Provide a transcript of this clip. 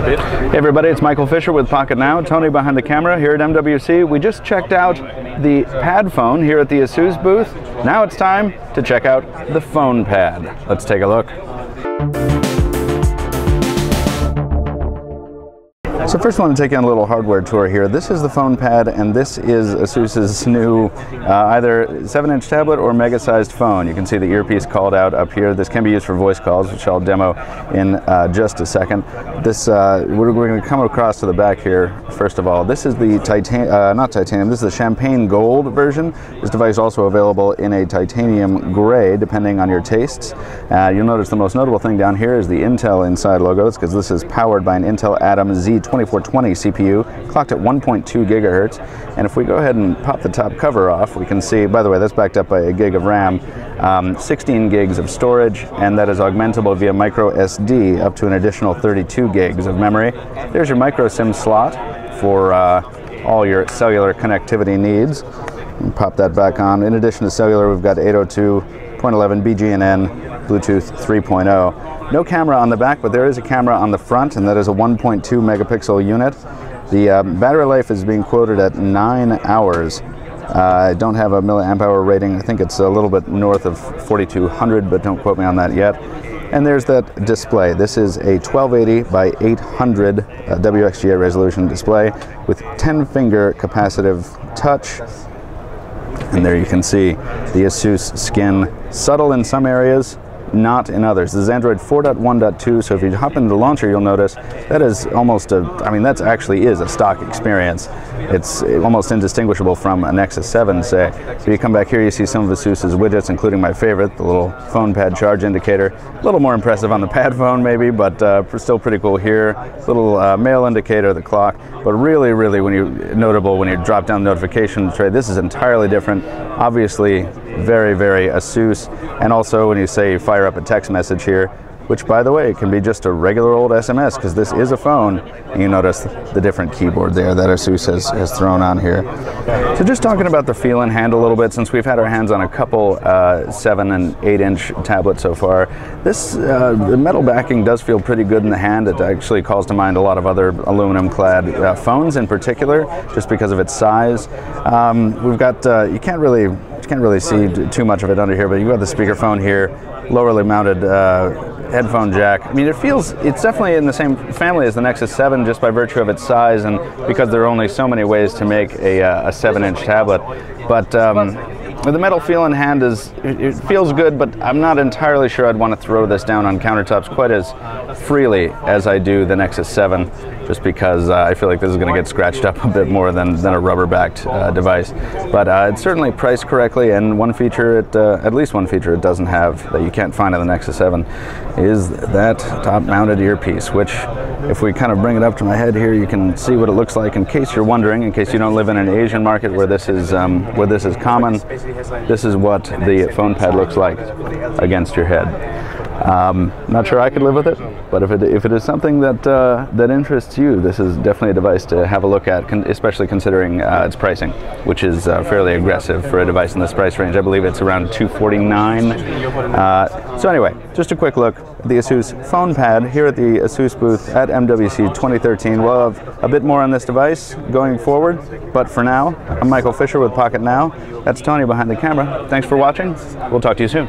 Hey everybody, it's Michael Fisher with Pocketnow. Tony behind the camera here at MWC. We just checked out the PadFone here at the ASUS booth. Now it's time to check out the FonePad. Let's take a look. So first I want to take you on a little hardware tour here. This is the FonePad, and this is ASUS's new either 7-inch tablet or mega-sized phone. You can see the earpiece called out up here. This can be used for voice calls, which I'll demo in just a second. This we're going to come across to the back here. First of all, this is the not titanium. This is the champagne gold version. This device is also available in a titanium gray, depending on your tastes. You'll notice the most notable thing down here is the Intel inside logo. It's because this is powered by an Intel Atom Z2420 CPU, clocked at 1.2 gigahertz. And if we go ahead and pop the top cover off, we can see, by the way, that's backed up by a gig of RAM, 16 gigs of storage, and that is augmentable via micro SD up to an additional 32 gigs of memory. There's your micro SIM slot for all your cellular connectivity needs. And pop that back on. In addition to cellular, we've got 802.11 BGNN, Bluetooth 3.0. No camera on the back, but there is a camera on the front, and that is a 1.2 megapixel unit. The battery life is being quoted at 9 hours. I don't have a milliamp hour rating. I think it's a little bit north of 4200, but don't quote me on that yet. And there's that display. This is a 1280 by 800 WXGA resolution display with 10-finger capacitive touch. And there you can see the ASUS skin, subtle in some areas, not in others. This is Android 4.1.2, so if you hop into the launcher, you'll notice that is almost that actually is a stock experience. It's almost indistinguishable from a Nexus 7, say. So you come back here, you see some of ASUS's widgets, including my favorite, the little FonePad charge indicator. A little more impressive on the PadFone, maybe, but still pretty cool here. Little mail indicator, the clock, but really, notable when you drop down the notification tray. This is entirely different. Obviously, very, very ASUS. And also when you say fire up a text message here, which by the way can be just a regular old SMS, because this is a phone, and you notice the different keyboard there that ASUS has thrown on here. So just talking about the feel and hand a little bit, since we've had our hands on a couple 7 and 8-inch tablets so far, the metal backing does feel pretty good in the hand. It actually calls to mind a lot of other aluminum clad phones in particular, just because of its size. We've got you can't really see too much of it under here, but you've got the speakerphone here, lowerly mounted headphone jack. I mean, it's definitely in the same family as the Nexus 7 just by virtue of its size, and because there are only so many ways to make a 7-inch tablet. But the metal feel in hand it feels good, but I'm not entirely sure I'd want to throw this down on countertops quite as freely as I do the Nexus 7, just because I feel like this is going to get scratched up a bit more than a rubber-backed device. But it's certainly priced correctly, and at least one feature it doesn't have that you can't find on the Nexus 7 is that top-mounted earpiece, which, if we kind of bring it up to my head here, you can see what it looks like in case you're wondering, in case you don't live in an Asian market where this is common. This is what the FonePad looks like against your head. Not sure I could live with it, but if it is something that interests you, this is definitely a device to have a look at, especially considering its pricing, which is fairly aggressive for a device in this price range. I believe it's around $249. So anyway, just a quick look at the ASUS FonePad here at the ASUS booth at MWC 2013. We'll have a bit more on this device going forward, but for now, I'm Michael Fisher with Pocketnow. That's Tony behind the camera. Thanks for watching. We'll talk to you soon.